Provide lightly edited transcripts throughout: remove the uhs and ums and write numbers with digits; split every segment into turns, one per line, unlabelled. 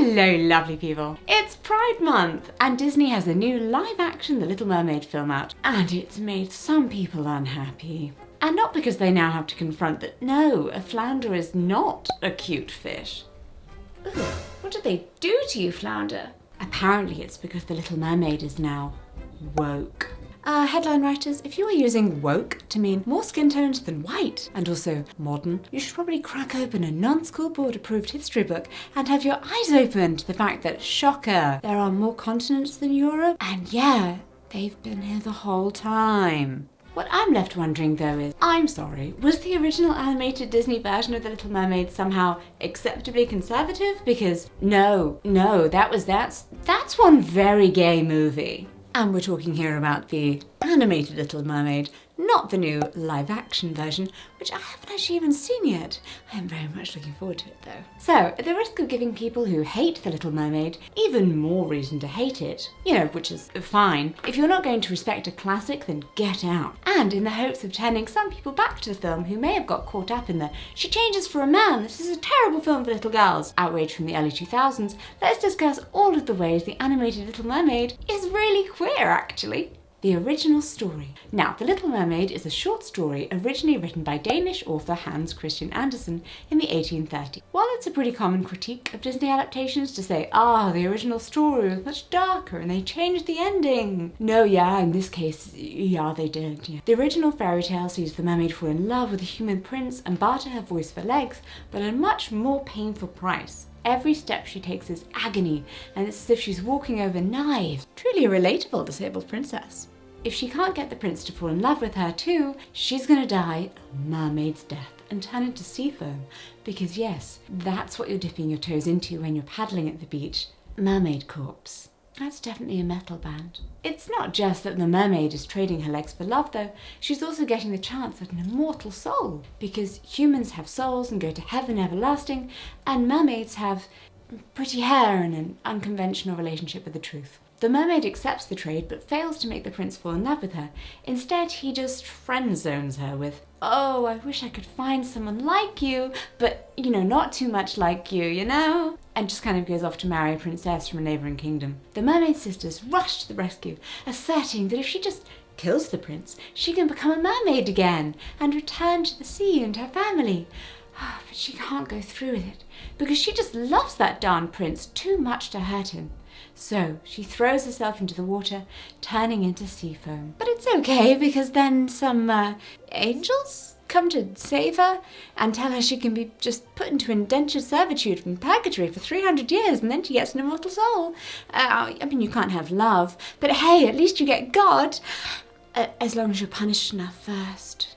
Hello lovely people! It's Pride Month and Disney has a new live-action The Little Mermaid film out, and it's made some people unhappy. And not because they now have to confront that no, a flounder is not a cute fish. Ooh, what did they do to you, flounder? Apparently it's because The Little Mermaid is now woke. Headline writers, if you are using woke to mean more skin tones than white and also modern, you should probably crack open a non-school board approved history book and have your eyes open to the fact that, shocker, there are more continents than Europe, and yeah, they've been here the whole time. What I'm left wondering though is, I'm sorry, was the original animated Disney version of The Little Mermaid somehow acceptably conservative? Because no, that's one very gay movie. And we're talking here about the animated Little Mermaid, not the new live-action version, which I haven't actually even seen yet. I am very much looking forward to it though. So, at the risk of giving people who hate The Little Mermaid even more reason to hate it, which is fine, if you're not going to respect a classic, then get out. And in the hopes of turning some people back to the film who may have got caught up in the "she changes for a man, this is a terrible film for little girls" outrage from the early 2000s, let's discuss all of the ways the animated Little Mermaid is really queer, actually. The original story. Now, The Little Mermaid is a short story originally written by Danish author Hans Christian Andersen in the 1830s. While it's a pretty common critique of Disney adaptations to say, the original story was much darker and they changed the ending. No, in this case, they did. Yeah. The original fairy tale sees the mermaid fall in love with a human prince and barter her voice for legs, but at a much more painful price. Every step she takes is agony, and it's as if she's walking over knives. Truly a relatable disabled princess. If she can't get the prince to fall in love with her too, she's gonna die a mermaid's death and turn into sea foam. Because yes, that's what you're dipping your toes into when you're paddling at the beach. Mermaid corpse. That's definitely a metal band. It's not just that the mermaid is trading her legs for love though, she's also getting the chance at an immortal soul. Because humans have souls and go to heaven everlasting, and mermaids have pretty hair and an unconventional relationship with the truth. The mermaid accepts the trade but fails to make the prince fall in love with her. Instead, he just friend zones her with, "Oh, I wish I could find someone like you, but, not too much like you, and just kind of goes off to marry a princess from a neighbouring kingdom. The mermaid sisters rush to the rescue, asserting that if she just kills the prince, she can become a mermaid again and return to the sea and her family. But she can't go through with it, because she just loves that darn prince too much to hurt him. So she throws herself into the water, turning into sea foam. But it's okay, because then some angels come to save her and tell her she can be just put into indentured servitude from purgatory for 300 years and then she gets an immortal soul. You can't have love, but hey, at least you get God, as long as you're punished enough first.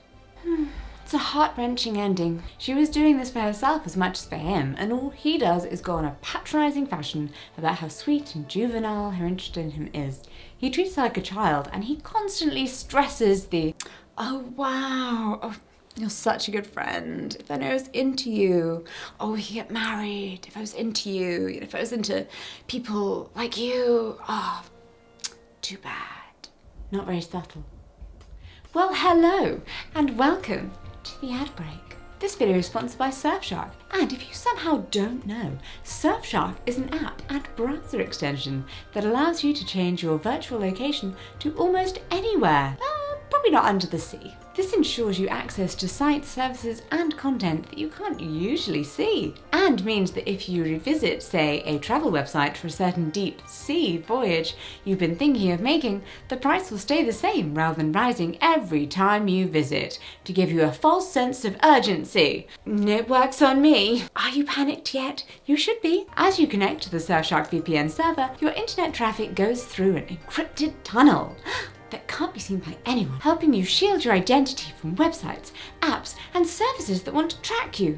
It's a heart-wrenching ending. She was doing this for herself as much as for him, and all he does is go on a patronising fashion about how sweet and juvenile her interest in him is. He treats her like a child, and he constantly stresses the, "Oh wow, you're such a good friend. If I was into you, we could get married. If I was into you, if I was into people like you, too bad." Not very subtle. Well, hello, and welcome to the ad break. This video is sponsored by Surfshark, and if you somehow don't know, Surfshark is an app and browser extension that allows you to change your virtual location to almost anywhere, probably not under the sea. This ensures you access to sites, services and content that you can't usually see, and means that if you revisit, say, a travel website for a certain deep sea voyage you've been thinking of making, the price will stay the same rather than rising every time you visit, to give you a false sense of urgency. It works on me. Are you panicked yet? You should be. As you connect to the Surfshark VPN server, your internet traffic goes through an encrypted tunnel that can't be seen by anyone, helping you shield your identity from websites, apps, and services that want to track you.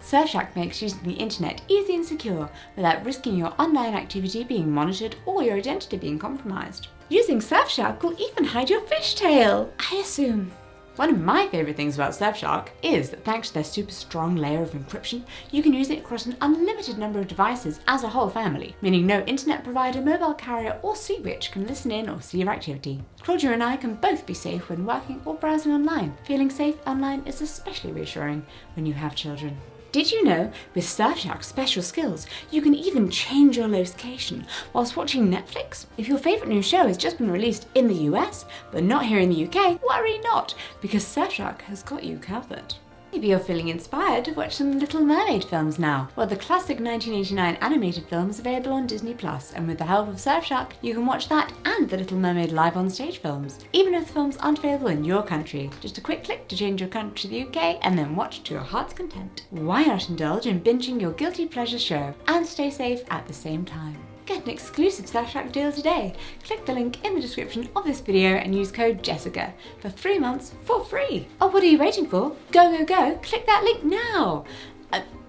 Surfshark makes using the internet easy and secure without risking your online activity being monitored or your identity being compromised. Using Surfshark will even hide your fishtail, I assume. One of my favourite things about Surfshark is that thanks to their super strong layer of encryption, you can use it across an unlimited number of devices as a whole family, meaning no internet provider, mobile carrier or sea witch can listen in or see your activity. Claudia and I can both be safe when working or browsing online. Feeling safe online is especially reassuring when you have children. Did you know, with Surfshark's special skills, you can even change your location whilst watching Netflix? If your favourite new show has just been released in the US, but not here in the UK, worry not, because Surfshark has got you covered. Maybe you're feeling inspired to watch some Little Mermaid films now. Well, the classic 1989 animated film is available on Disney+, and with the help of Surfshark, you can watch that and the Little Mermaid live on stage films, even if the films aren't available in your country. Just a quick click to change your country to the UK, and then watch to your heart's content. Why not indulge in binging your guilty pleasure show and stay safe at the same time? Get an exclusive Surfshark deal today. Click the link in the description of this video and use code Jessica for 3 months for free. Oh, what are you waiting for? Go, go, go. Click that link now.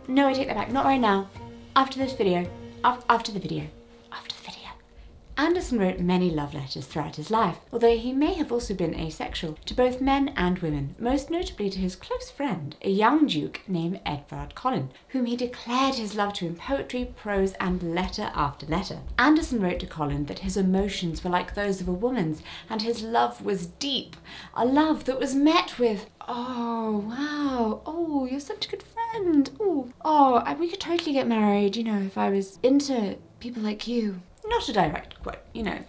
No, I take that back. Not right now. After this video. After the video. After the video. Andersen wrote many love letters throughout his life, although he may have also been asexual, to both men and women, most notably to his close friend, a young duke named Edvard Collin, whom he declared his love to in poetry, prose, and letter after letter. Andersen wrote to Collin that his emotions were like those of a woman's, and his love was deep, a love that was met with, "Oh, wow, oh, you're such a good friend, oh, we could totally get married, you know, if I was into people like you." Not a direct quote, you know,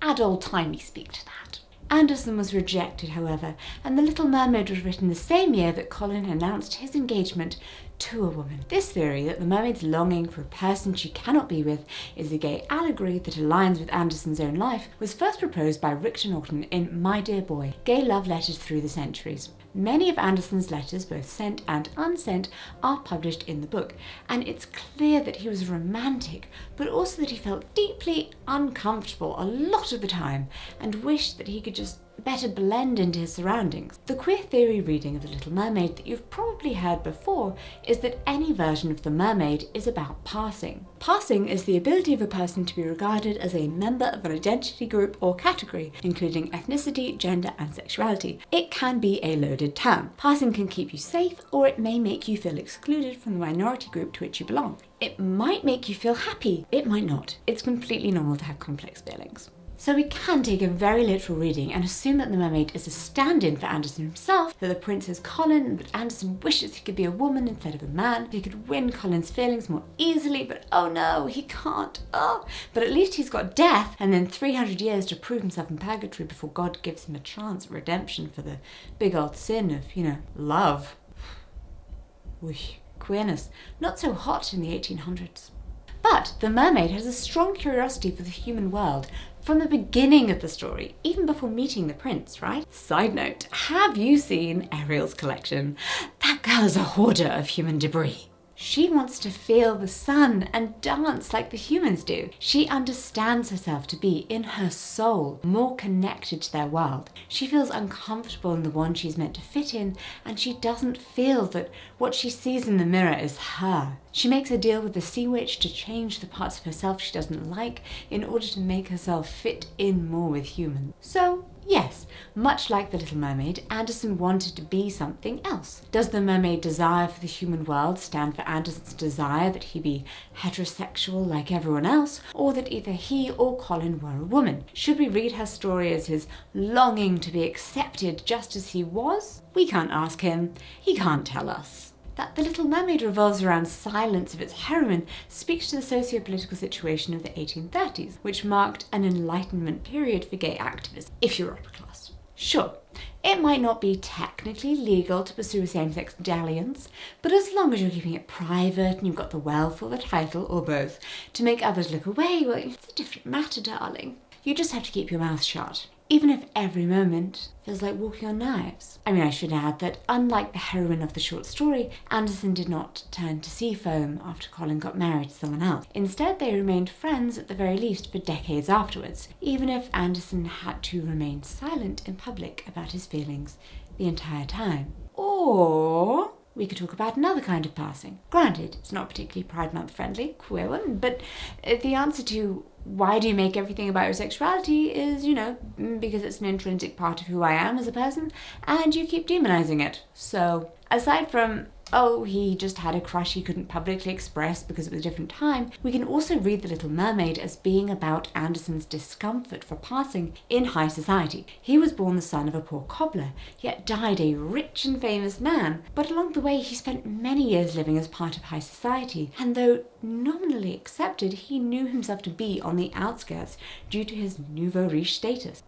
add old-timey speak to that. Andersen was rejected, however, and The Little Mermaid was written the same year that Collin announced his engagement to a woman. This theory that the mermaid's longing for a person she cannot be with is a gay allegory that aligns with Andersen's own life was first proposed by Richter Norton in My Dear Boy, Gay Love Letters Through the Centuries. Many of Andersen's letters, both sent and unsent, are published in the book, and it's clear that he was romantic, but also that he felt deeply uncomfortable a lot of the time and wished that he could just better blend into his surroundings. The queer theory reading of The Little Mermaid that you've probably heard before is that any version of the mermaid is about passing. Passing is the ability of a person to be regarded as a member of an identity group or category, including ethnicity, gender, and sexuality. It can be a loaded term. Passing can keep you safe, or it may make you feel excluded from the minority group to which you belong. It might make you feel happy. It might not. It's completely normal to have complex feelings. So we can take a very literal reading and assume that the mermaid is a stand-in for Andersen himself, that the prince is Collin, but Andersen wishes he could be a woman instead of a man. He could win Collin's feelings more easily, but oh no, he can't. Oh, but at least he's got death and then 300 years to prove himself in purgatory before God gives him a chance at redemption for the big old sin of, love. Whoosh, queerness. Not so hot in the 1800s. But the mermaid has a strong curiosity for the human world from the beginning of the story, even before meeting the prince, right? Side note, have you seen Ariel's collection? That girl is a hoarder of human debris. She wants to feel the sun and dance like the humans do. She understands herself to be, in her soul, more connected to their world. She feels uncomfortable in the one she's meant to fit in, and she doesn't feel that what she sees in the mirror is her. She makes a deal with the sea witch to change the parts of herself she doesn't like in order to make herself fit in more with humans. So, yes, much like The Little Mermaid, Andersen wanted to be something else. Does the mermaid desire for the human world stand for Andersen's desire that he be heterosexual like everyone else, or that either he or Collin were a woman? Should we read her story as his longing to be accepted just as he was? We can't ask him. He can't tell us. That The Little Mermaid revolves around silence of its heroine speaks to the socio-political situation of the 1830s, which marked an enlightenment period for gay activism, if you're upper class. Sure, it might not be technically legal to pursue a same-sex dalliance, but as long as you're keeping it private and you've got the wealth or the title, or both, to make others look away, well, it's a different matter, darling. You just have to keep your mouth shut, even if every moment feels like walking on knives. I should add that unlike the heroine of the short story, Andersen did not turn to sea foam after Collin got married to someone else. Instead, they remained friends at the very least for decades afterwards, even if Andersen had to remain silent in public about his feelings the entire time. Or we could talk about another kind of passing. Granted, it's not particularly Pride Month friendly, queer one, but the answer to why do you make everything about your sexuality is, because it's an intrinsic part of who I am as a person, and you keep demonizing it. So, aside from oh, he just had a crush he couldn't publicly express because it was a different time, we can also read The Little Mermaid as being about Andersen's discomfort for passing in high society. He was born the son of a poor cobbler, yet died a rich and famous man, but along the way he spent many years living as part of high society, and though nominally accepted, he knew himself to be on the outskirts due to his nouveau riche status.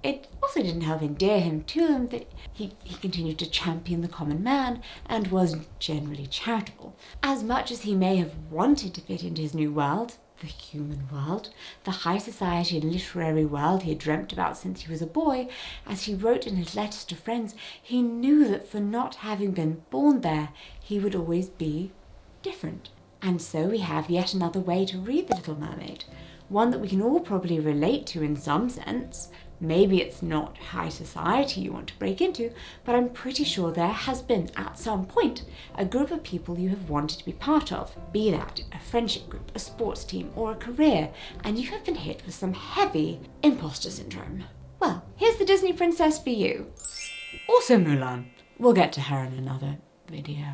It also didn't help endear him to them that he continued to champion the common man and was generally charitable. As much as he may have wanted to fit into his new world, the human world, the high society and literary world he had dreamt about since he was a boy, as he wrote in his letters to friends, he knew that for not having been born there, he would always be different. And so we have yet another way to read The Little Mermaid, one that we can all probably relate to in some sense. Maybe it's not high society you want to break into, but I'm pretty sure there has been, at some point, a group of people you have wanted to be part of, be that a friendship group, a sports team, or a career, and you have been hit with some heavy imposter syndrome. Well, here's the Disney princess for you. Also Mulan. We'll get to her in another video.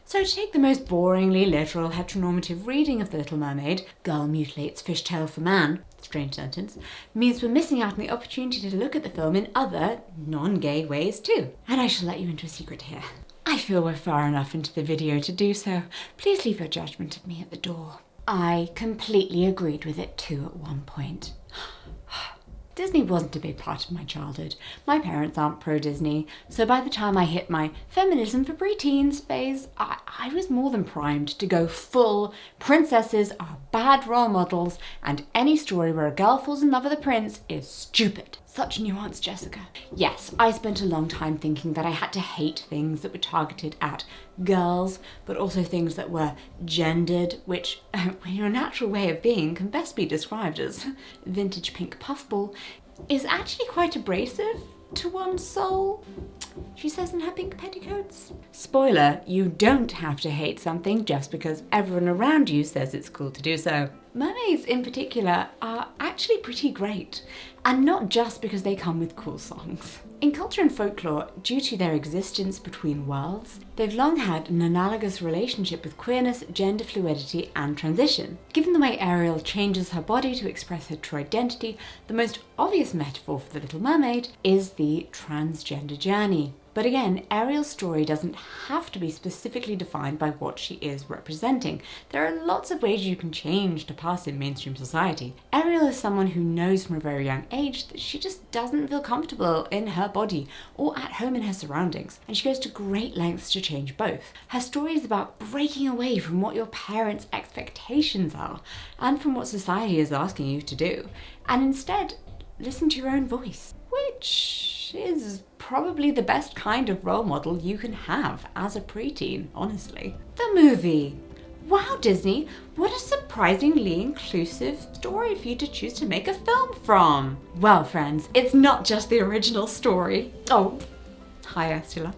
So to take the most boringly literal heteronormative reading of The Little Mermaid, girl mutilates fishtail for man, strange sentence, means we're missing out on the opportunity to look at the film in other, non-gay ways too. And I shall let you into a secret here. I feel we're far enough into the video to do so. Please leave your judgment of me at the door. I completely agreed with it too at one point. Disney wasn't a big part of my childhood. My parents aren't pro-Disney, so by the time I hit my feminism for preteens phase, I was more than primed to go full princesses are bad role models and any story where a girl falls in love with a prince is stupid. Such nuance, Jessica. Yes, I spent a long time thinking that I had to hate things that were targeted at girls, but also things that were gendered, which, when your natural way of being can best be described as vintage pink puffball, is actually quite abrasive to one's soul, she says in her pink petticoats. Spoiler, you don't have to hate something just because everyone around you says it's cool to do so. Mermaids in particular are actually pretty great, and not just because they come with cool songs. In culture and folklore, due to their existence between worlds, they've long had an analogous relationship with queerness, gender fluidity, and transition. Given the way Ariel changes her body to express her true identity, the most obvious metaphor for The Little Mermaid is the transgender journey. But again, Ariel's story doesn't have to be specifically defined by what she is representing. There are lots of ways you can change to pass in mainstream society. Ariel is someone who knows from a very young age that she just doesn't feel comfortable in her body or at home in her surroundings, and she goes to great lengths to change both. Her story is about breaking away from what your parents' expectations are and from what society is asking you to do, and instead listen to your own voice, which is probably the best kind of role model you can have as a preteen, honestly. The movie. Wow, Disney, what a surprisingly inclusive story for you to choose to make a film from. Well, friends, it's not just the original story. Oh, hi Ursula.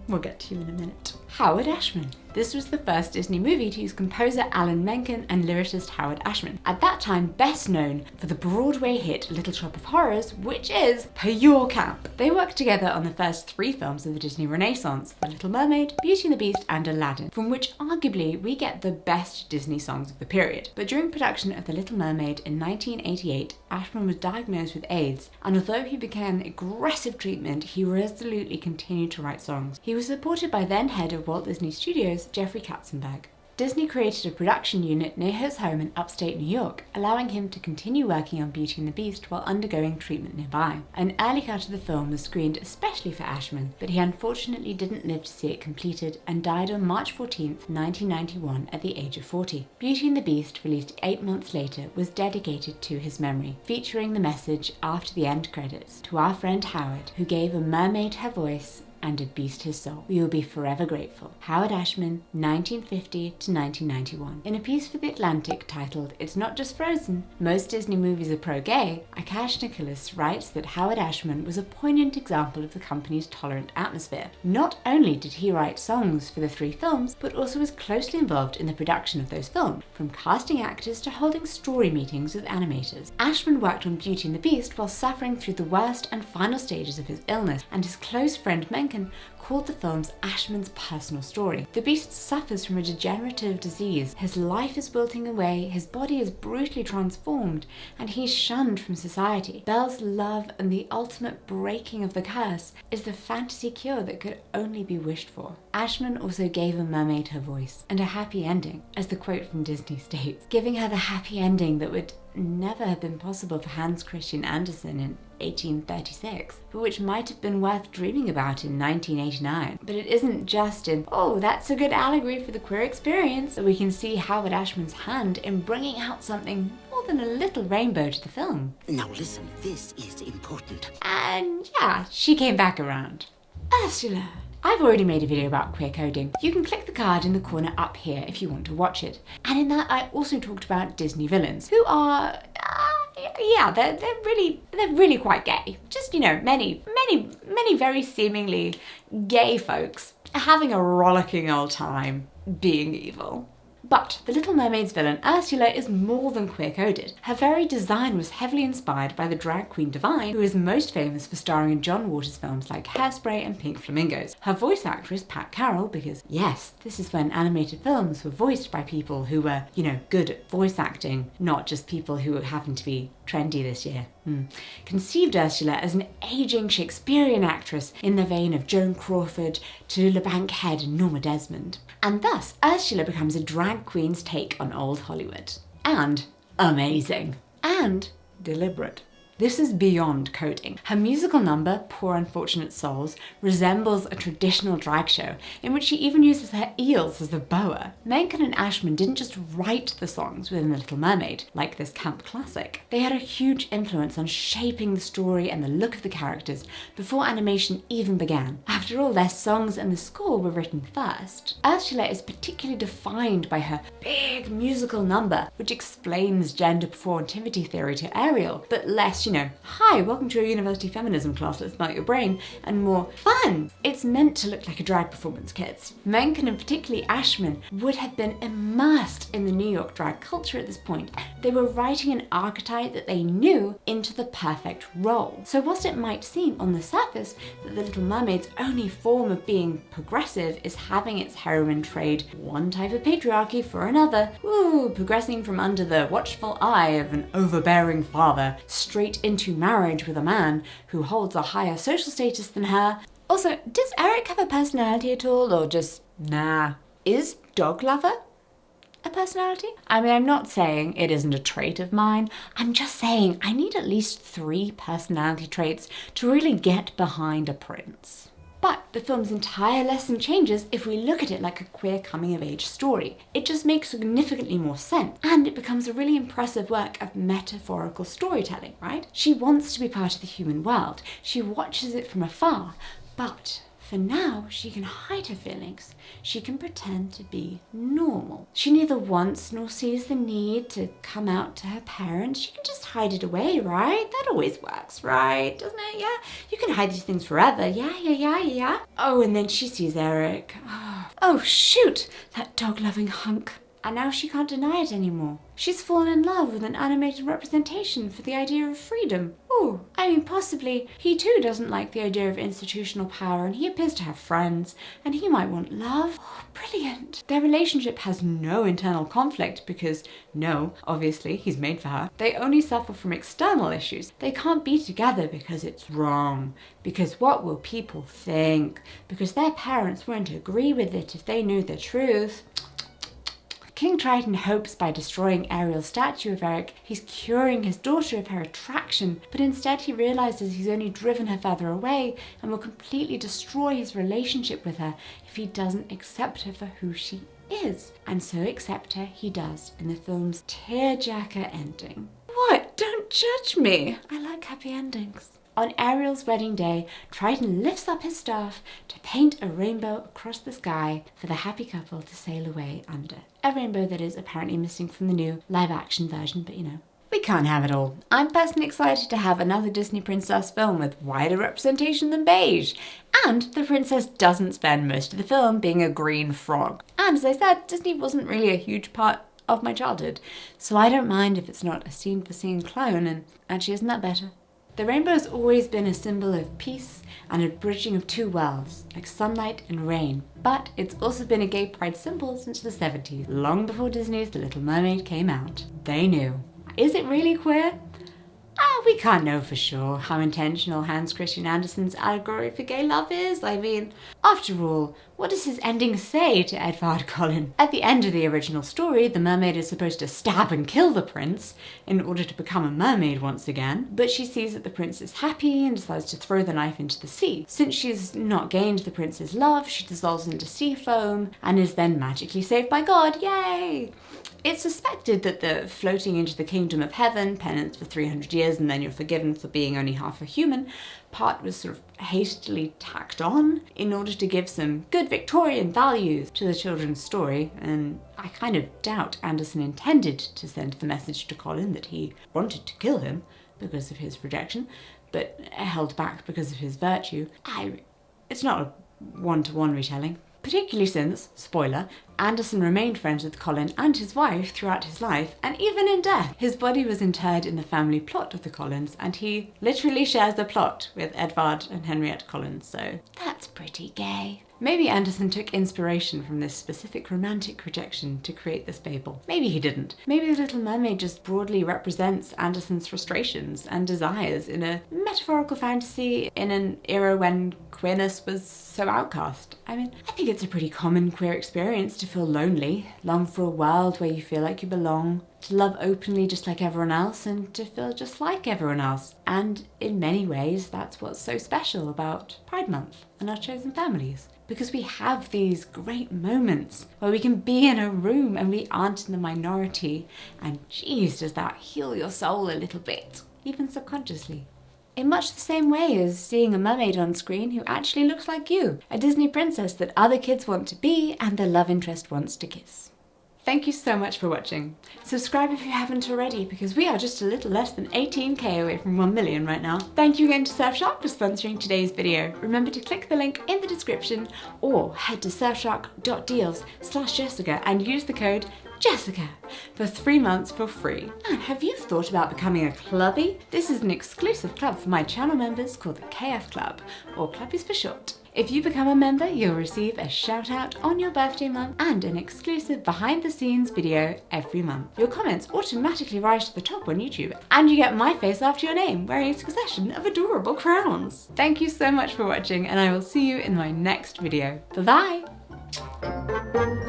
We'll get to you in a minute. Howard Ashman. This was the first Disney movie to use composer Alan Menken and lyricist Howard Ashman, at that time best known for the Broadway hit Little Shop of Horrors, which is pure camp. They worked together on the first 3 films of the Disney Renaissance, The Little Mermaid, Beauty and the Beast, and Aladdin, from which arguably we get the best Disney songs of the period. But during production of The Little Mermaid in 1988, Ashman was diagnosed with AIDS, and although he began aggressive treatment, he resolutely continued to write songs. He was supported by then head of Walt Disney Studios, Jeffrey Katzenberg. Disney created a production unit near his home in upstate New York, allowing him to continue working on Beauty and the Beast while undergoing treatment nearby. An early cut of the film was screened especially for Ashman, but he unfortunately didn't live to see it completed and died on March 14th, 1991 at the age of 40. Beauty and the Beast, released 8 months later, was dedicated to his memory, featuring the message after the end credits, "To our friend Howard, who gave a mermaid her voice and a beast his soul. We will be forever grateful." Howard Ashman, 1950 to 1991. In a piece for The Atlantic titled "It's Not Just Frozen, Most Disney Movies Are Pro-Gay," Akash Nicholas writes that Howard Ashman was a poignant example of the company's tolerant atmosphere. Not only did he write songs for the 3 films, but also was closely involved in the production of those films, from casting actors to holding story meetings with animators. Ashman worked on Beauty and the Beast while suffering through the worst and final stages of his illness, and his close friend Menken Mencken called the films Ashman's personal story. The beast suffers from a degenerative disease. His life is wilting away, his body is brutally transformed, and he's shunned from society. Belle's love and the ultimate breaking of the curse is the fantasy cure that could only be wished for. Ashman also gave a mermaid her voice and a happy ending, as the quote from Disney states, giving her the happy ending that would never have been possible for Hans Christian Andersen in 1836, but which might have been worth dreaming about in 1989. But it isn't just in, oh, that's a good allegory for the queer experience, that we can see Howard Ashman's hand in bringing out something more than a little rainbow to the film.
Now listen, this is important.
And yeah, she came back around. Ursula. I've already made a video about queer coding. You can click the card in the corner up here if you want to watch it. And in that I also talked about Disney villains, who are, yeah, they're really quite gay. Just, you know, many very seemingly gay folks are having a rollicking old time being evil. But the Little Mermaid's villain, Ursula, is more than queer-coded. Her very design was heavily inspired by the drag queen Divine, who is most famous for starring in John Waters films like Hairspray and Pink Flamingos. Her voice actress, Pat Carroll, because yes, this is when animated films were voiced by people who were, you know, good at voice acting, not just people who happened to be trendy this year. Conceived Ursula as an aging Shakespearean actress in the vein of Joan Crawford, Tallulah Bankhead and Norma Desmond. And thus, Ursula becomes a drag queen's take on old Hollywood. And amazing. And deliberate. This is beyond coding. Her musical number, Poor Unfortunate Souls, resembles a traditional drag show in which she even uses her eels as a boa. Mencken and Ashman didn't just write the songs within The Little Mermaid, like this camp classic. They had a huge influence on shaping the story and the look of the characters before animation even began. After all, their songs and the score were written first. Ursula is particularly defined by her big musical number, which explains gender performativity theory to Ariel, but less, you know, hi, welcome to your university feminism class, let's melt your brain, and more fun. It's meant to look like a drag performance, kids. Mencken and particularly Ashman would have been immersed in the New York drag culture at this point. They were writing an archetype that they knew into the perfect role. So whilst it might seem on the surface that The Little Mermaid's only form of being progressive is having its heroine trade one type of patriarchy for another, progressing from under the watchful eye of an overbearing father straight into marriage with a man who holds a higher social status than her. Also, does Eric have a personality at all, or just, nah? Is dog lover a personality? I mean, I'm not saying it isn't a trait of mine, I'm just saying I need at least 3 personality traits to really get behind a prince. But the film's entire lesson changes if we look at it like a queer coming-of-age story. It just makes significantly more sense, and it becomes a really impressive work of metaphorical storytelling, right? She wants to be part of the human world. She watches it from afar, but for now, she can hide her feelings. She can pretend to be normal. She neither wants nor sees the need to come out to her parents. She can just hide it away, right? That always works, right? Doesn't it? Yeah. You can hide these things forever. Yeah. Oh, and then she sees Eric. Oh, shoot! That dog-loving hunk. And now she can't deny it anymore. She's fallen in love with an animated representation for the idea of freedom. Oh, I mean, possibly he too doesn't like the idea of institutional power, and he appears to have friends, and he might want love. Oh, brilliant. Their relationship has no internal conflict because, no, obviously, he's made for her. They only suffer from external issues. They can't be together because it's wrong. Because what will people think? Because their parents won't agree with it if they knew the truth. King Triton hopes by destroying Ariel's statue of Eric, he's curing his daughter of her attraction, but instead he realizes he's only driven her further away and will completely destroy his relationship with her if he doesn't accept her for who she is. And so accept her he does in the film's tearjerker ending. What? Don't judge me! I like happy endings. On Ariel's wedding day, Triton lifts up his staff to paint a rainbow across the sky for the happy couple to sail away under. A rainbow that is apparently missing from the new live-action version, but you know. We can't have it all. I'm personally excited to have another Disney princess film with wider representation than beige. And the princess doesn't spend most of the film being a green frog. And as I said, Disney wasn't really a huge part of my childhood, so I don't mind if it's not a scene-for-scene clone, and actually isn't that better? The rainbow's always been a symbol of peace and a bridging of two worlds, like sunlight and rain. But it's also been a gay pride symbol since the 70s, long before Disney's The Little Mermaid came out. They knew. Is it really queer? We can't know for sure how intentional Hans Christian Andersen's allegory for gay love is. I mean, after all, what does his ending say to Edvard Cullen? At the end of the original story, the mermaid is supposed to stab and kill the prince in order to become a mermaid once again, but she sees that the prince is happy and decides to throw the knife into the sea. Since she's not gained the prince's love, she dissolves into sea foam and is then magically saved by God. Yay! It's suspected that the floating into the kingdom of heaven, penance for 300 years and then you're forgiven for being only half a human, part was sort of hastily tacked on in order to give some good Victorian values to the children's story, and I kind of doubt Andersen intended to send the message to Colin that he wanted to kill him because of his rejection, but held back because of his virtue. It's not a one-to-one retelling. Particularly since, spoiler, Andersen remained friends with Colin and his wife throughout his life, and even in death. His body was interred in the family plot of the Collins, and he literally shares the plot with Edvard and Henriette Collins, so that's pretty gay. Maybe Andersen took inspiration from this specific romantic rejection to create this fable. Maybe he didn't. Maybe The Little Mermaid just broadly represents Andersen's frustrations and desires in a metaphorical fantasy in an era when queerness was so outcast. I mean, I think it's a pretty common queer experience to feel lonely, long for a world where you feel like you belong, to love openly just like everyone else, and to feel just like everyone else. And in many ways, that's what's so special about Pride Month and our chosen families. Because we have these great moments where we can be in a room and we aren't in the minority, and geez, does that heal your soul a little bit, even subconsciously. In much the same way as seeing a mermaid on screen who actually looks like you, a Disney princess that other kids want to be and their love interest wants to kiss. Thank you so much for watching. Subscribe if you haven't already, because we are just a little less than 18k away from 1 million right now. Thank you again to Surfshark for sponsoring today's video. Remember to click the link in the description or head to surfshark.deals/Jessica and use the code Jessica for 3 months for free. And have you thought about becoming a clubby? This is an exclusive club for my channel members called the KF Club, or Clubbies for short. If you become a member, you'll receive a shout out on your birthday month and an exclusive behind the scenes video every month. Your comments automatically rise to the top on YouTube, and you get my face after your name wearing a succession of adorable crowns. Thank you so much for watching, and I will see you in my next video. Bye bye!